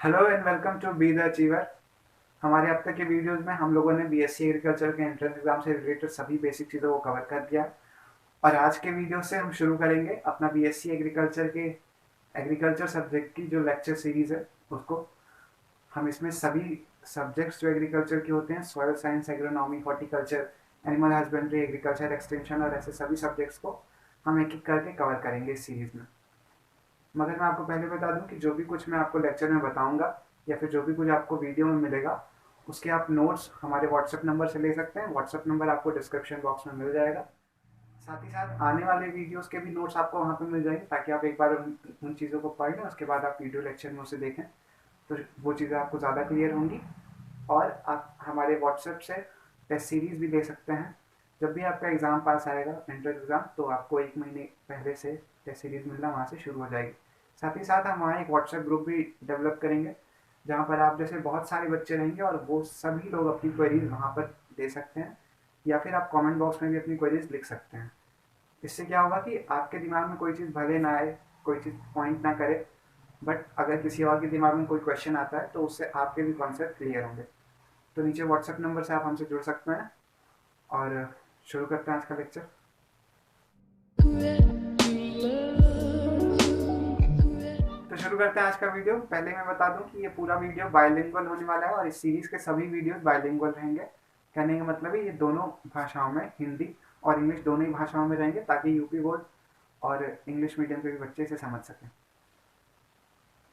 Hello and welcome to be the achiever. हमारे अब तक के वीडियोस में हम लोगों ने बीएससी एग्रीकल्चर के एंट्रेंस एग्जाम से रिलेटेड सभी बेसिक चीज़ों को कवर कर दिया और आज के वीडियो से हम शुरू करेंगे अपना बीएससी एग्रीकल्चर के एग्रीकल्चर सब्जेक्ट की जो लेक्चर सीरीज़ है उसको। हम इसमें सभी सब्जेक्ट्स जो एग्रीकल्चर के होते हैं, soil science, agronomy, horticulture, animal husbandry, agriculture extension और ऐसे सभी सब्जेक्ट्स को हम एक एक करके कवर करेंगे इस सीरीज़ में। मगर मैं आपको पहले बता दूं कि जो भी कुछ मैं आपको लेक्चर में बताऊंगा या फिर जो भी कुछ आपको वीडियो में मिलेगा उसके आप नोट्स हमारे व्हाट्सएप नंबर से ले सकते हैं। व्हाट्सएप नंबर आपको डिस्क्रिप्शन बॉक्स में मिल जाएगा। साथ ही साथ आने वाले वीडियोस के भी नोट्स आपको वहाँ पे मिल जाएंगे ताकि आप एक बार उन चीज़ों को पढ़ लें, उसके बाद आप वीडियो लेक्चर में उसे देखें तो वो चीज़ें आपको ज़्यादा क्लियर होंगी। और आप हमारे व्हाट्सएप से टेस्ट सीरीज़ भी ले सकते हैं। जब भी आपका एग्ज़ाम पास आएगा एंट्रेंस एग्ज़ाम तो आपको एक महीने पहले से टेस्ट सीरीज़ मिलना वहाँ से शुरू हो जाएगी। साथ ही साथ हम वहाँ एक व्हाट्सएप ग्रुप भी डेवलप करेंगे जहाँ पर आप जैसे बहुत सारे बच्चे रहेंगे और वो सभी लोग अपनी क्वेरीज वहाँ पर दे सकते हैं या फिर आप कमेंट बॉक्स में भी अपनी क्वेरीज लिख सकते हैं। इससे क्या होगा कि आपके दिमाग में कोई चीज़ भले ना आए, कोई चीज़ पॉइंट ना करे, बट अगर किसी और के दिमाग में कोई क्वेश्चन आता है तो उससे आपके भी कॉन्सेप्ट क्लियर होंगे। तो नीचे व्हाट्सएप नंबर से आप हमसे जुड़ सकते हैं और शुरू करते हैं आज का लेक्चर। तो शुरू करते हैं आज का वीडियो। पहले मैं बता दूं कि ये पूरा वीडियो बायलिंगुअल होने वाला है और इस सीरीज के सभी वीडियोस बायलिंगुअल रहेंगे। कहने का मतलब है ये दोनों भाषाओं में, हिंदी और इंग्लिश दोनों ही भाषाओं में रहेंगे ताकि यूपी बोर्ड और इंग्लिश मीडियम के भी बच्चे इसे समझ सकें।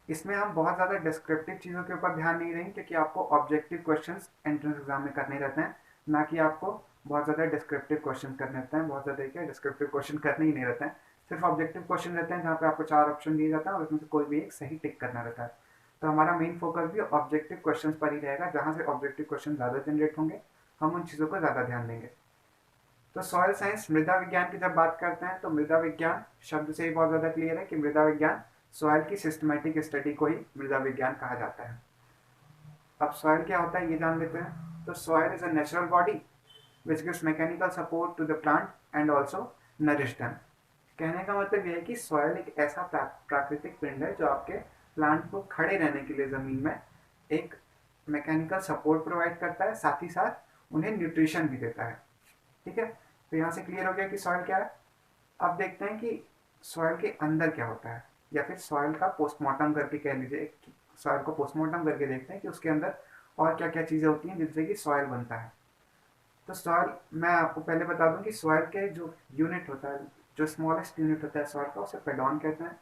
इसमें हम बहुत ज़्यादा डिस्क्रिप्टिव चीज़ों के ऊपर ध्यान नहीं देंगे क्योंकि आपको ऑब्जेक्टिव क्वेश्चंस एंट्रेंस एग्जाम में करने रहते हैं, ना कि आपको बहुत ज़्यादा डिस्क्रिप्टिव क्वेश्चन करने रहते हैं। बहुत ज़्यादा क्या डिस्क्रिप्टिव क्वेश्चन करने ही नहीं रहते हैं, सिर्फ ऑब्जेक्टिव क्वेश्चन रहते हैं जहाँ पे आपको 4 ऑप्शन दिए जाते हैं और उसमें से कोई भी एक सही टिक करना रहता है। तो हमारा मेन फोकस भी ऑब्जेक्टिव क्वेश्चन पर ही रहेगा। जहाँ से ऑब्जेक्टिव क्वेश्चन ज़्यादा जनरेट होंगे हम उन चीज़ों को ज़्यादा ध्यान देंगे। तो सॉयल साइंस, मृदा विज्ञान की जब बात करते हैं तो मृदा विज्ञान शब्द से ही बहुत ज़्यादा क्लियर है कि मृदा विज्ञान सॉयल की सिस्टमेटिक स्टडी को ही मृदा विज्ञान कहा जाता है। अब सॉयल क्या होता है ये जान लेते हैं। तो soil is a natural body which gives mechanical support to the plant and also nourish them. कहने का मतलब यह है कि सॉयल एक ऐसा प्राकृतिक पिंड है जो आपके प्लांट को खड़े रहने के लिए ज़मीन में एक मैकेनिकल सपोर्ट प्रोवाइड करता है, साथ ही साथ उन्हें न्यूट्रिशन भी देता है। ठीक है, तो यहाँ से क्लियर हो गया कि सॉइल क्या है। अब देखते हैं कि सॉइल के अंदर क्या होता है, या फिर सॉइल का पोस्टमार्टम करके कह लीजिए। सॉइल को पोस्टमार्टम करके देखते हैं कि उसके अंदर और क्या क्या चीज़ें होती हैं जिनसे कि सॉइल बनता है। तो सॉइल, मैं आपको पहले बता दूं कि सॉइल के जो यूनिट होता है, जो स्मॉलेस्ट यूनिट होता है सॉइल का, उसे पेडॉन कहते हैं।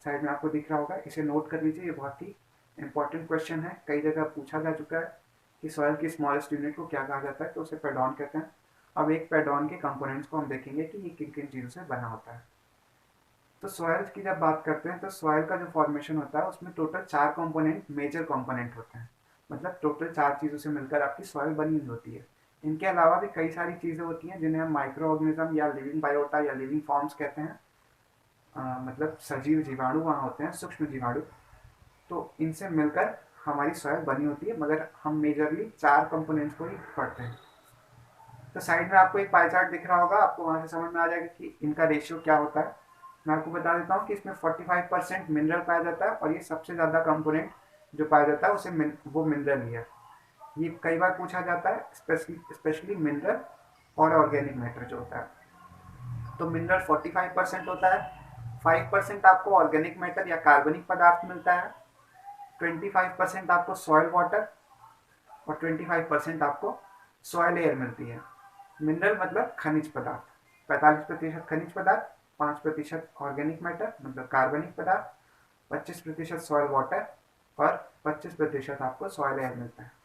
साइड में आपको दिख रहा होगा, इसे नोट कर लीजिए। ये बहुत ही इंपॉर्टेंट क्वेश्चन है, कई जगह पूछा जा चुका है कि सॉइल की स्मॉलेस्ट यूनिट को क्या कहा जाता है, तो उसे पेडॉन कहते हैं। अब एक पेडॉन के कंपोनेंट्स को हम देखेंगे कि ये किन किन चीज़ों से बना होता है। तो सॉइल की जब बात करते हैं तो सॉइल का जो फॉर्मेशन होता है उसमें टोटल 4 कंपोनेंट, मेजर कंपोनेंट होते हैं। मतलब टोटल 4 चीज़ों से मिलकर आपकी सॉइल बनी हुई होती है। इनके अलावा भी कई सारी चीज़ें होती हैं जिन्हें हम माइक्रो ऑर्गेनिज्म या लिविंग बायोटा या लिविंग फॉर्म्स कहते हैं। मतलब सजीव जीवाणु वहाँ होते हैं, सूक्ष्म जीवाणु। तो इनसे मिलकर हमारी सॉइल बनी होती है, मगर हम मेजरली 4 कंपोनेंट्स को ही पढ़ते हैं। तो साइड में आपको एक पाई चार्ट दिख रहा होगा, आपको वहाँ से समझ में आ जाएगा कि इनका रेशियो क्या होता है। मैं आपको बता देता हूँ कि इसमें 45% मिनरल पाया जाता है और ये सबसे ज़्यादा कंपोनेंट जो पाया जाता है उसे वो मिनरल ही है। ये कई बार पूछा जाता है, स्पेशली मिनरल और ऑर्गेनिक मैटर जो होता है। तो मिनरल 45% होता है, 5% आपको ऑर्गेनिक मैटर या कार्बनिक पदार्थ मिलता है, 25% आपको सॉइल वाटर और 25% आपको सॉइल एयर मिलती है। मिनरल मतलब खनिज पदार्थ, 45% खनिज पदार्थ, 5% ऑर्गेनिक मैटर मतलब कार्बनिक पदार्थ, 25% सॉइल वाटर और 25% आपको सॉइल एयर मिलता है।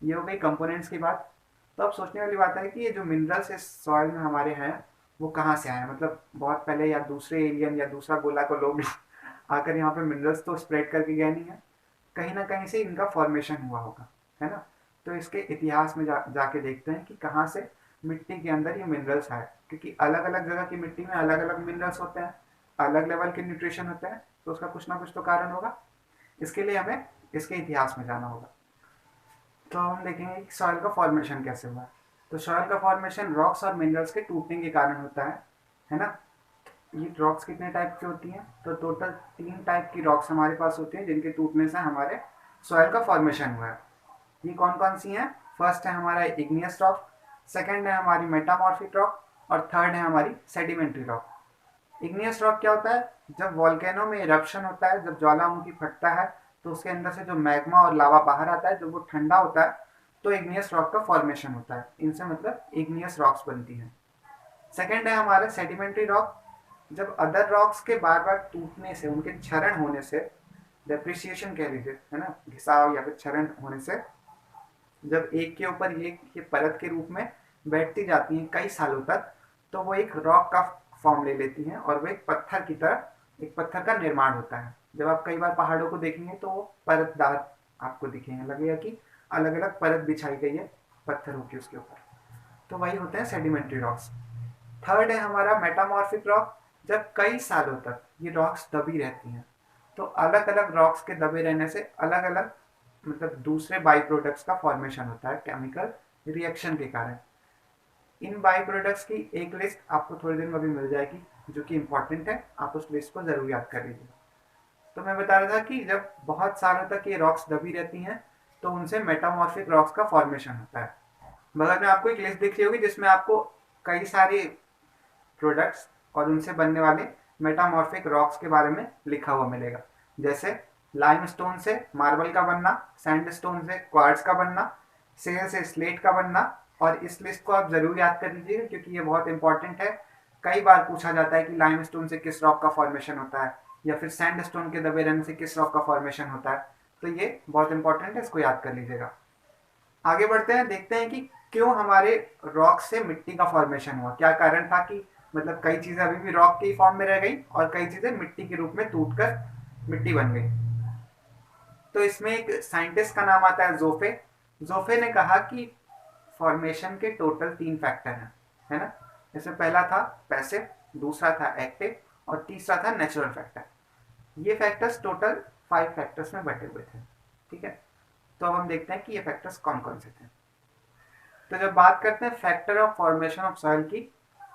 ये हो गई कंपोनेंट्स की बात। तो अब सोचने वाली बात है कि ये जो मिनरल्स इस सॉइल में हमारे हैं वो कहाँ से आए हैं। मतलब बहुत पहले या दूसरे एलियन या दूसरा गोला को लोग आकर यहाँ पे मिनरल्स तो स्प्रेड करके गए नहीं है, कहीं ना कहीं से इनका फॉर्मेशन हुआ होगा, है ना। तो इसके इतिहास में जाके देखते हैं कि कहाँ से मिट्टी के अंदर ये मिनरल्स आए, क्योंकि अलग अलग जगह की मिट्टी में अलग अलग मिनरल्स होते हैं, अलग लेवल के न्यूट्रिशन होते हैं, तो उसका कुछ ना कुछ तो कारण होगा। इसके लिए हमें इसके इतिहास में जाना होगा। तो हम देखेंगे कि सॉइल का फॉर्मेशन कैसे हुआ है। तो सॉइल का फॉर्मेशन रॉक्स और मिनरल्स के टूटने के कारण होता है ना। ये रॉक्स कितने टाइप की होती हैं, तो टोटल 3 टाइप की रॉक्स हमारे पास होती हैं जिनके टूटने से हमारे सॉइल का फॉर्मेशन हुआ है। ये कौन कौन सी हैं? फर्स्ट है हमारा इग्नियस रॉक, सेकंड है हमारी मेटामॉर्फिक रॉक, और थर्ड है हमारी सेडिमेंट्री रॉक। इग्नियस रॉक क्या होता है? जब वॉल्केनो में इरप्शन होता है, जब ज्वालामुखी फटता है तो उसके अंदर से जो मैग्मा और लावा बाहर आता है, जब वो ठंडा होता है तो इग्नियस रॉक का फॉर्मेशन होता है। इनसे मतलब इग्नियस रॉक्स बनती हैं। सेकंड है हमारा सेडिमेंट्री रॉक। जब अदर रॉक्स के बार बार टूटने से, उनके क्षरण होने से, डेप्रिसिएशन कह लीजिए, है ना, घिसाव या फिर क्षरण होने से, जब एक के ऊपर ये परत के रूप में बैठती जाती हैं कई सालों तक, तो वो एक रॉक का फॉर्म ले लेती हैं और वो एक पत्थर की तरह, एक पत्थर का निर्माण होता है। जब आप कई बार पहाड़ों को देखेंगे तो वो परतदार आपको दिखेंगे, लगेगा कि अलग अलग परत बिछाई गई है पत्थरों की उसके ऊपर। तो वही होते हैं सेडिमेंट्री रॉक्स। थर्ड है हमारा मेटामॉर्फिक रॉक। जब कई सालों तक ये रॉक्स दबी रहती हैं तो अलग अलग रॉक्स के दबे रहने से अलग अलग मतलब दूसरे बाई प्रोडक्ट्स का फॉर्मेशन होता है केमिकल रिएक्शन के कारण। इन बाई प्रोडक्ट्स की एक लिस्ट आपको थोड़ी देर में अभी मिल जाएगी जो कि इंपॉर्टेंट है, आप उस लिस्ट को जरूर याद कर लीजिए। तो मैं बता रहा था कि जब बहुत सालों तक ये रॉक्स दबी रहती हैं तो उनसे मेटामॉर्फिक रॉक्स का फॉर्मेशन होता है। बगल में आपको एक लिस्ट दिख रही होगी जिसमें आपको कई सारे प्रोडक्ट्स और उनसे बनने वाले मेटामॉर्फिक रॉक्स के बारे में लिखा हुआ मिलेगा। जैसे लाइमस्टोन से मार्बल का बनना, सैंडस्टोन से क्वार्ट्ज का बनना, सेल से स्लेट का बनना। और इस लिस्ट को आप जरूर याद कर लीजिएगा क्योंकि ये बहुत इंपॉर्टेंट है। कई बार पूछा जाता है कि लाइमस्टोन से किस रॉक का फॉर्मेशन होता है या फिर सैंडस्टोन के दबे रहने से किस रॉक का फॉर्मेशन होता है। तो ये बहुत इंपॉर्टेंट है, इसको याद कर लीजिएगा। आगे बढ़ते हैं, देखते हैं कि क्यों हमारे रॉक से मिट्टी का फॉर्मेशन हुआ। क्या कारण था कि मतलब कई चीजें अभी भी रॉक के फॉर्म में रह गई और कई चीजें मिट्टी के रूप में टूटकर मिट्टी बन गई। तो इसमें एक साइंटिस्ट का नाम आता है जोफे। जोफे ने कहा कि फॉर्मेशन के टोटल 3 फैक्टर हैं, है ना। इसमें पहला था पैसिव, दूसरा था एक्टिव और तीसरा था नेचुरल फैक्टर। ये फैक्टर्स टोटल 5 फैक्टर्स में बटे हुए थे, ठीक है। तो अब हम देखते हैं कि ये फैक्टर्स कौन कौन से थे। तो जब बात करते हैं factor of formation of soil की,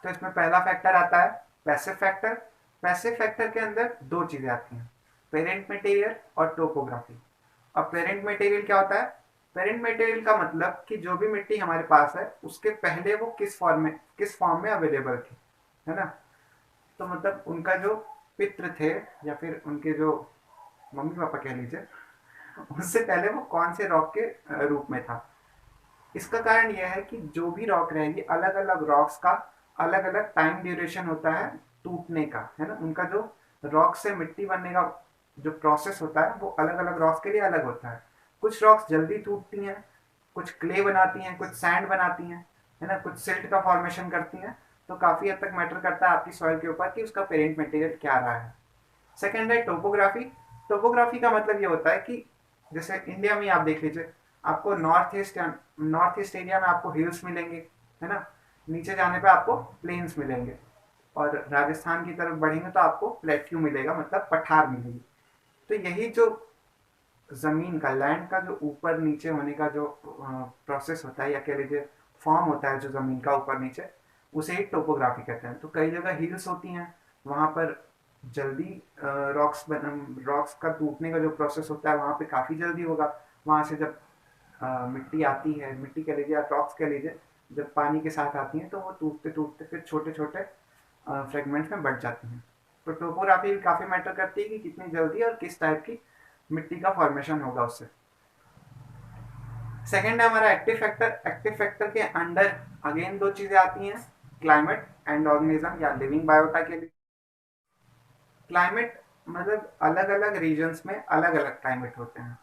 तो इसमें पहला फैक्टर आता है पैसिव फैक्टर। पैसिव फैक्टर के अंदर 2 चीजें आती हैं, पेरेंट मटेरियल और टोपोग्राफी। अब पेरेंट मटेरियल क्या होता है? पेरेंट मटेरियल का मतलब कि जो भी मिट्टी हमारे पास है उसके पहले वो किस फॉर्म में अवेलेबल थी, है ना। तो मतलब उनका जो पितृ थे या फिर उनके जो मम्मी पापा कह लीजिए, उससे पहले वो कौन से रॉक के रूप में था। इसका कारण यह है कि जो भी रॉक रहेगी, अलग अलग रॉक्स का अलग अलग टाइम ड्यूरेशन होता है टूटने का, है ना। उनका जो रॉक से मिट्टी बनने का जो प्रोसेस होता है वो अलग अलग रॉक्स के लिए अलग होता है। कुछ रॉक्स जल्दी टूटती हैं, कुछ क्ले बनाती हैं, कुछ सैंड बनाती हैं, है ना, कुछ सिल्ट का फॉर्मेशन करती हैं। तो काफी हद तक मैटर करता है आपकी सॉइल के ऊपर कि उसका पेरेंट मटेरियल क्या रहा है। सेकेंड है टोपोग्राफी। टोपोग्राफी का मतलब ये होता है कि जैसे इंडिया में आप देख लीजिए, आपको नॉर्थ ईस्ट एरिया में आपको हिल्स मिलेंगे, है ना। नीचे जाने पे आपको प्लेन्स मिलेंगे और राजस्थान की तरफ बढ़ेंगे तो आपको प्लेट्यू मिलेगा, मतलब पठार मिलेगी। तो यही जो जमीन का, लैंड का जो ऊपर नीचे होने का जो प्रोसेस होता है या कह लीजिए फॉर्म होता है जो जमीन का ऊपर नीचे, उसे ही टोपोग्राफी कहते हैं। तो कई जगह हिल्स होती हैं, वहां पर जल्दी रॉक्स का टूटने का जो प्रोसेस होता है वहां पे काफी जल्दी होगा। वहां से जब मिट्टी आती है, मिट्टी कह लीजिए या रॉक्स कह लीजिए, जब पानी के साथ आती हैं तो वो टूटते टूटते फिर छोटे छोटे फ्रेगमेंट्स में बढ़ जाती हैं। तो टोपोग्राफी भी काफी मैटर करती है कि कितनी जल्दी और किस टाइप की मिट्टी का फॉर्मेशन होगा उससे। सेकेंड है हमारा एक्टिव फैक्टर। एक्टिव फैक्टर के अंडर अगेन 2 चीजें आती हैं, क्लाइमेट एंड ऑर्गेनिज्म या लिविंग बायोटा के लिए। क्लाइमेट मतलब अलग अलग रीजन्स में अलग अलग क्लाइमेट होते हैं।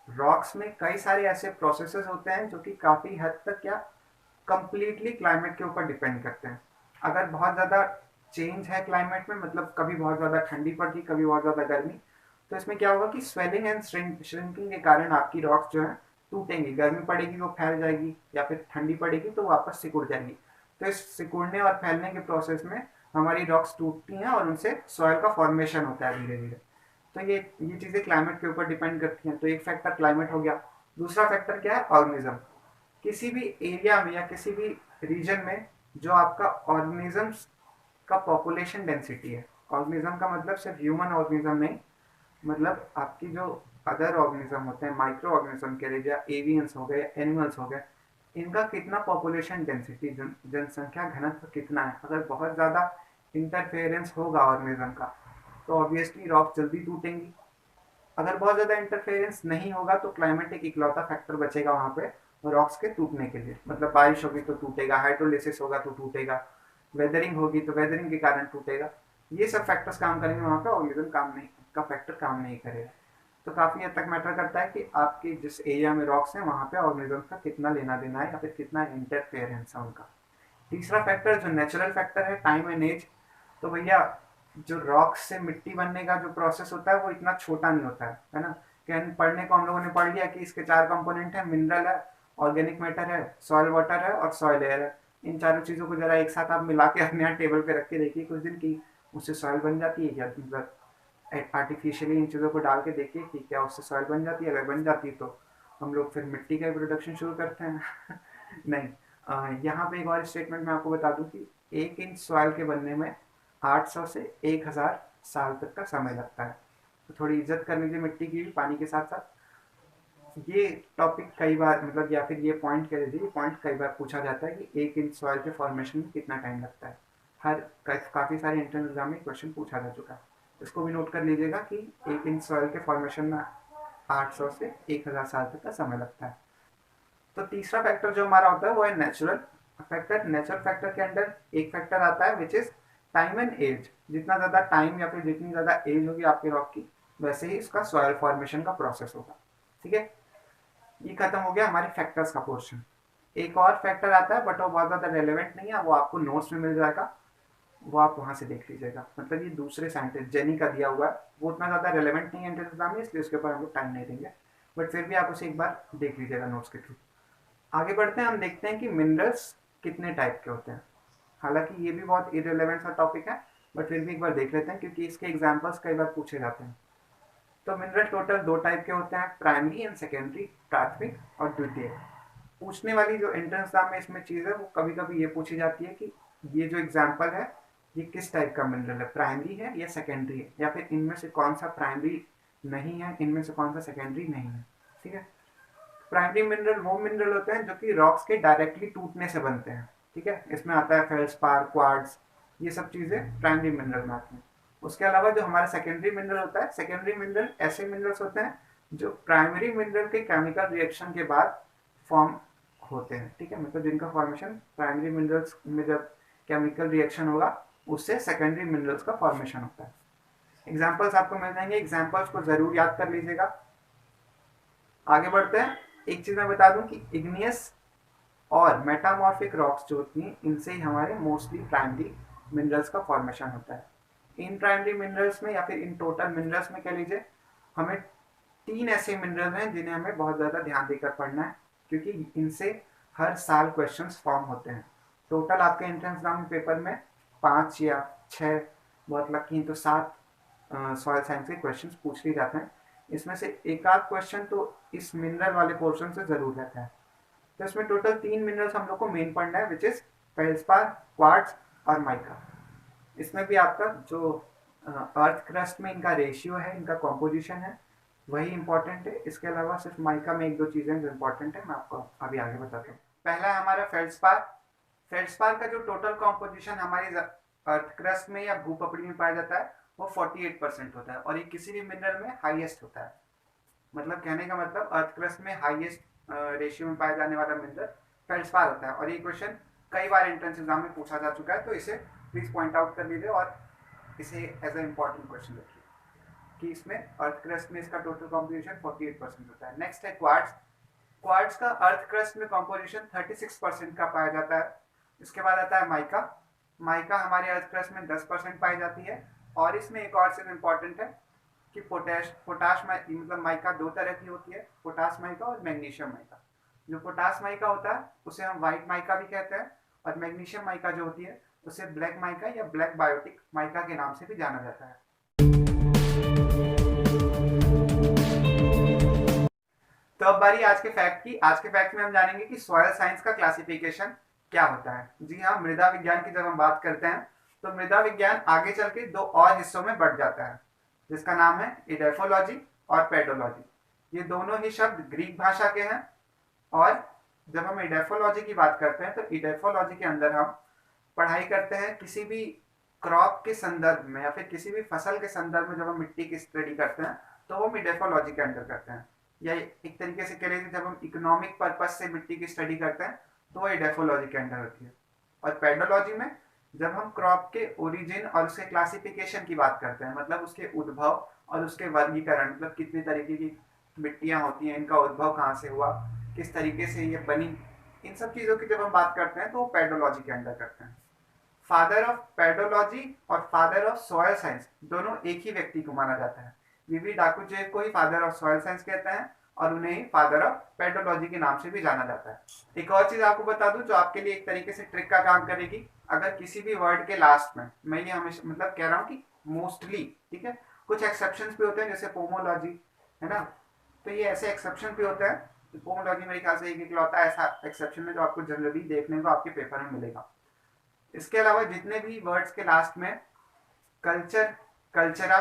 रॉक्स में कई सारे ऐसे प्रोसेसेस होते हैं जो कि काफी हद तक क्या कंप्लीटली क्लाइमेट के ऊपर डिपेंड करते हैं। अगर बहुत ज़्यादा चेंज है क्लाइमेट में, मतलब कभी बहुत ज़्यादा ठंडी पड़ती, कभी बहुत ज़्यादा गर्मी, तो इसमें क्या होगा कि स्वेलिंग एंड श्रिंकिंग के कारण आपकी रॉक्स जो है टूटेंगी। गर्मी पड़ेगी वो फैल जाएगी या फिर ठंडी पड़ेगी तो वापस सिकुड़ जाएगी। तो इस सिकुड़ने और फैलने के प्रोसेस में हमारी रॉक्स टूटती हैं और उनसे सॉइल का फॉर्मेशन होता है धीरे धीरे। तो ये चीज़ें क्लाइमेट के ऊपर डिपेंड करती हैं। तो एक फैक्टर क्लाइमेट हो गया। दूसरा फैक्टर क्या है? ऑर्गेनिज्म। किसी भी एरिया में या किसी भी रीजन में जो आपका ऑर्गेनिजम्स का पॉपुलेशन डेंसिटी है, ऑर्गेनिज्म का मतलब सिर्फ ह्यूमन ऑर्गेनिज्म नहीं, मतलब आपकी जो अदर ऑर्गेनिज्म होते हैं, माइक्रो ऑर्गेनिज्म कह लीजिए, एवियंस हो गए, एनिमल्स हो गए, इनका कितना पॉपुलेशन डेंसिटी, जनसंख्या घनत्व कितना है। अगर बहुत ज़्यादा इंटरफेरेंस होगा ऑर्गेनिज्म का तो ऑब्वियसली रॉक जल्दी टूटेंगी। अगर बहुत ज़्यादा इंटरफेरेंस नहीं होगा तो क्लाइमेटिक इकलौता फैक्टर बचेगा वहाँ पे रॉक्स के टूटने के लिए। मतलब बारिश होगी तो टूटेगा, हाइड्रोलिसिस होगा तो टूटेगा, वेदरिंग होगी तो वेदरिंग के कारण टूटेगा। ये सब फैक्टर्स काम करेंगे वहाँ पे, ऑर्गेनिज्म काम नहीं का फैक्टर काम नहीं करेगा। तो काफ़ी हद तक मैटर करता है कि आपके जिस एरिया में रॉक्स हैं वहाँ पे ऑर्गेनिज्म का कितना लेना देना है या फिर कितना इंटरफेरेंस है उनका। तीसरा फैक्टर जो नेचुरल फैक्टर है, टाइम एंड एज। तो भैया जो रॉक से मिट्टी बनने का जो प्रोसेस होता है वो इतना छोटा नहीं होता है ना। कैन पढ़ने को हम लोगों ने पढ़ लिया कि इसके 4 कंपोनेंट है, मिनरल है, ऑर्गेनिक मैटर है, सॉइल वाटर है और सॉइल एयर है। इन चारों चीज़ों को जरा एक साथ आप मिला के अपने यहाँ टेबल पे रख के देखिए कुछ दिन की उससे सॉइल बन जाती है क्या, मतलब आर्टिफिशियली इन चीज़ों को डाल के देखिए कि क्या उससे सॉइल बन जाती है। अगर बन जाती है तो हम लोग फिर मिट्टी का प्रोडक्शन शुरू करते हैं नहीं, यहाँ पे एक और स्टेटमेंट मैं आपको बता दूं कि 1 इंच सॉइल के बनने में 800 से 1000 साल तक का समय लगता है। तो थोड़ी इज्जत कर लीजिए मिट्टी की भी पानी के साथ साथ। ये टॉपिक कई बार मतलब या फिर ये पॉइंट कह लीजिए, ये पॉइंट कई बार पूछा जाता है कि 1 इंच सॉइल के फॉर्मेशन में कितना टाइम लगता है। काफ़ी सारे एंट्रेंस एग्जाम में क्वेश्चन पूछा जा चुका है। इसको भी नोट कर लीजिएगा कि 1 इंच सॉइल के फॉर्मेशन में 800 से 1000 साल तक का समय लगता है। तो तीसरा फैक्टर जो हमारा होता है वो है नेचुरल फैक्टर। नेचुरल फैक्टर के अंदर एक फैक्टर आता है which is time and age. जितना ज़्यादा टाइम या फिर जितनी ज़्यादा एज होगी आपके रॉक की वैसे ही इसका सॉइल फॉर्मेशन का प्रोसेस होगा। ठीक है, ये खत्म हो गया हमारे फैक्टर्स का पोर्शन। एक और फैक्टर आता है बट वो बहुत ज़्यादा रेलिवेंट नहीं है, वो आपको नोट्स में मिल जाएगा, वो आप वहाँ से देख लीजिएगा। मतलब ये दूसरे साइंटिस्ट जेनी का दिया हुआ है, वो उतना ज़्यादा रेलिवेंट नहीं है एंट्रेंस एग्जाम में, इसलिए उसके ऊपर हम लोग टाइम नहीं देंगे, बट फिर भी आप उसे एक बार देख लीजिएगा नोट्स के थ्रू। आगे बढ़ते हैं, हम देखते हैं कि मिनरल्स कितने टाइप के होते हैं। हालांकि ये भी बहुत इरेलेवेंट सा टॉपिक है बट फिर भी एक बार देख लेते हैं क्योंकि इसके एग्जाम्पल्स कई बार पूछे जाते हैं। तो मिनरल टोटल 2 टाइप के होते हैं, प्राइमरी एंड सेकेंडरी, प्राथमिक और द्वितीय। पूछने वाली जो एंट्रेंस एग्जाम में इसमें चीज़ है वो कभी कभी ये पूछी जाती है कि ये जो एग्जाम्पल है ये किस टाइप का मिनरल है, प्राइमरी है या सेकेंडरी है, या फिर इनमें से कौन सा प्राइमरी नहीं है, इनमें से कौन सा सेकेंडरी नहीं है। ठीक है, प्राइमरी मिनरल वो मिनरल होते हैं जो कि रॉक्स के डायरेक्टली टूटने से बनते हैं। ठीक है, इसमें आता है फेल्सपार, क्वार्ट्ज, ये सब चीज़ें प्राइमरी मिनरल में आती हैं। उसके अलावा जो हमारा सेकेंडरी मिनरल होता है, सेकेंडरी मिनरल ऐसे मिनरल्स होते हैं जो प्राइमरी मिनरल के केमिकल रिएक्शन के बाद फॉर्म होते हैं। ठीक है, मतलब जिनका फॉर्मेशन प्राइमरी मिनरल्स में जब केमिकल रिएक्शन होगा उससे सेकेंडरी मिनरल्स का फॉर्मेशन होता है। एग्जाम्पल्स आपको मिल जाएंगे, एग्जाम्पल्स को जरूर याद कर लीजिएगा। आगे बढ़ते हैं, एक चीज मैं बता दूं कि इग्नियस और मेटामॉर्फिक रॉक्स जो होती हैं इनसे ही हमारे मोस्टली प्राइमरी मिनरल्स का फॉर्मेशन होता है। इन प्राइमरी मिनरल्स में या फिर इन टोटल मिनरल्स में कह लीजिए, हमें 3 ऐसे मिनरल्स हैं जिन्हें हमें बहुत ज़्यादा ध्यान देकर पढ़ना है क्योंकि इनसे हर साल क्वेश्चंस फॉर्म होते हैं। टोटल आपके एंट्रेंस एग्जाम पेपर में 5 या 6, बहुत लकी हैं तो 7 सॉइल साइंस के क्वेश्चंस पूछ लिए जाते हैं। इसमें से एक आध क्वेश्चन तो इस मिनरल वाले पोर्शन से जरूर रहता है। तो इसमें टोटल 3 मिनरल्स हम लोग को मेन पढ़ना है विच इज फेल्सपार, क्वार्ट्ज और माइका। इसमें भी आपका जो अर्थ क्रस्ट में इनका रेशियो है, इनका कॉम्पोजिशन है, वही इंपॉर्टेंट है। इसके अलावा सिर्फ माइका में 1-2 चीज़ें जो इंपॉर्टेंट है मैं आपको अभी आगे बताता हूँ। पहला है हमारा फेल्सपार। फेल्सपार का जो टोटल कॉम्पोजिशन हमारी अर्थ क्रस्ट में या भूपपड़ी में पाया जाता है वो 48% होता है और ये किसी भी मिनरल में हाईएस्ट होता है। मतलब कहने का मतलब अर्थ क्रस्ट में हाईएस्ट रेशियो में पाया जाने वाला मिनरल फेल्सपार होता है। और ये क्वेश्चन कई बार एंट्रेंस एग्जाम में पूछा जा चुका है, तो इसे प्लीज पॉइंट आउट कर लीजिए और इसे एज ए इम्पॉर्टेंट क्वेश्चन रखिए कि इसमें अर्थ क्रस्ट में इसका टोटल कॉम्पोजिशन 48% होता है। नेक्स्ट है क्वार्ट्ज। क्वार्ट्ज का अर्थ क्रस्ट में कॉम्पोजिशन 36% का पाया जाता है। इसके बाद आता है माइका। माइका हमारे अर्थ क्रस्ट में 10% पाई जाती है। और इसमें एक और चीज इंपॉर्टेंट है कि पोटाश मतलब माइका 2 तरह की होती है, पोटाश माइका और मैग्नीशियम माइका। जो पोटाश माइका होता है उसे हम व्हाइट माइका भी कहते हैं और मैग्नीशियम माइका जो होती है उसे ब्लैक माइका या ब्लैक बायोटिक माइका के नाम से भी जाना जाता है। तो अब बारी आज के फैक्ट की। आज के फैक्ट में हम जानेंगे कि सॉइल साइंस का क्लासिफिकेशन क्या होता है। जी हाँ, मृदा विज्ञान की जब हम बात करते हैं तो मृदा विज्ञान आगे चल के 2 और हिस्सों में बढ़ जाता है जिसका नाम है इडेफोलॉजी और पेडोलॉजी। ये दोनों ही शब्द ग्रीक भाषा के हैं। और जब हम इडेफोलॉजी की बात करते हैं तो इडेफोलॉजी के अंदर हम पढ़ाई करते हैं किसी भी क्रॉप के संदर्भ में या फिर किसी भी फसल के संदर्भ में। जब हम मिट्टी की स्टडी करते हैं तो वो हम इडेफोलॉजी के अंदर करते हैं, या एक तरीके से कह लीजिए जब हम इकोनॉमिक पर्पज से मिट्टी की स्टडी करते हैं तो वो इडेफोलॉजी के अंदर होती है। और पेडोलॉजी में जब हम क्रॉप के ओरिजिन और उसके क्लासिफिकेशन की बात करते हैं, मतलब उसके उद्भव और उसके वर्गीकरण, मतलब कितने तरीके की मिट्टियां होती हैं, इनका उद्भव कहाँ से हुआ, किस तरीके से ये बनी, इन सब चीज़ों की जब हम बात करते हैं तो वो पेडोलॉजी के अंदर करते हैं। फादर ऑफ पेडोलॉजी और फादर ऑफ सॉयल साइंस दोनों एक ही व्यक्ति को माना जाता है। वीवी डाकुचेव को ही फादर ऑफ सॉयल साइंस कहते हैं और उन्हें ही फादर ऑफ पेडोलॉजी के नाम से भी जाना जाता है। एक और चीज आपको बता दूं जो आपके लिए एक तरीके से ट्रिक का काम करेगी। अगर किसी भी वर्ड के लास्ट में, मैं ये हमेशा मतलब कह रहा हूँ कि मोस्टली, ठीक है, कुछ एक्सेप्शंस भी होते हैं जैसे पोमोलॉजी, है ना, तो ये ऐसे एक्सेप्शन भी होते हैं। तो पोमोलॉजी मेरे ख्याल से एक इकलौता ऐसा एक्सेप्शन है जो आपको जनरली देखने को आपके पेपर में मिलेगा। इसके अलावा जितने भी वर्ड्स के लास्ट में कल्चर, कल्चरा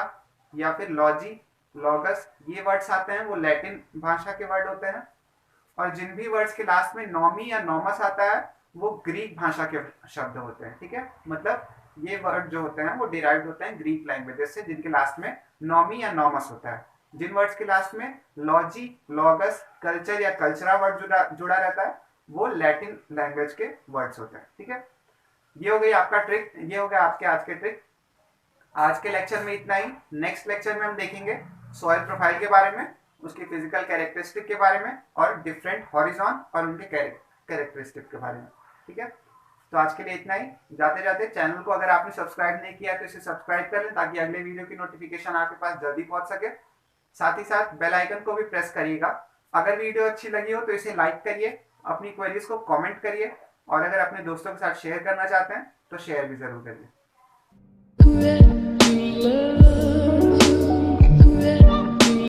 या फिर लॉजी, लॉगस, ये वर्ड्स आते हैं वो लैटिन भाषा के वर्ड होते हैं। और जिन भी वर्ड्स के लास्ट में नॉमी या नॉमस आता है वो ग्रीक भाषा के शब्द होते हैं, ठीक है। मतलब ये वर्ड जो होते हैं वो डिराइव्ड होते हैं ग्रीक लैंग्वेजेस से जिनके लास्ट में नॉमी या नॉमस होता है। जिन वर्ड्स के लास्ट में लॉजी, लॉगस, कल्चर या कल्चरा वर्ड जुड़ा रहता है वो लैटिन लैंग्वेज के वर्ड्स होते हैं, ठीक है। ये हो गई आपका ट्रिक, ये हो गया आपके आज के ट्रिक। आज के लेक्चर में इतना ही। नेक्स्ट लेक्चर में हम देखेंगे सॉइल प्रोफाइल के बारे में, उसकी फिजिकल कैरेक्टरिस्टिक के बारे में और डिफरेंट हॉरिजॉन और उनके कैरेक्टरिस्टिक के बारे में, ठीक है। तो आज के लिए इतना ही। जाते जाते चैनल को अगर आपने सब्सक्राइब नहीं किया तो इसे सब्सक्राइब कर लें ताकि अगले वीडियो की नोटिफिकेशन आपके पास जल्दी पहुंच सके। साथ ही साथ बेल आइकन को भी प्रेस करिएगा। अगर वीडियो अच्छी लगी हो तो इसे लाइक करिए, अपनी क्वेरीज को कमेंट करिए और अगर अपने दोस्तों के साथ शेयर करना चाहते हैं तो शेयर भी जरूर करिए।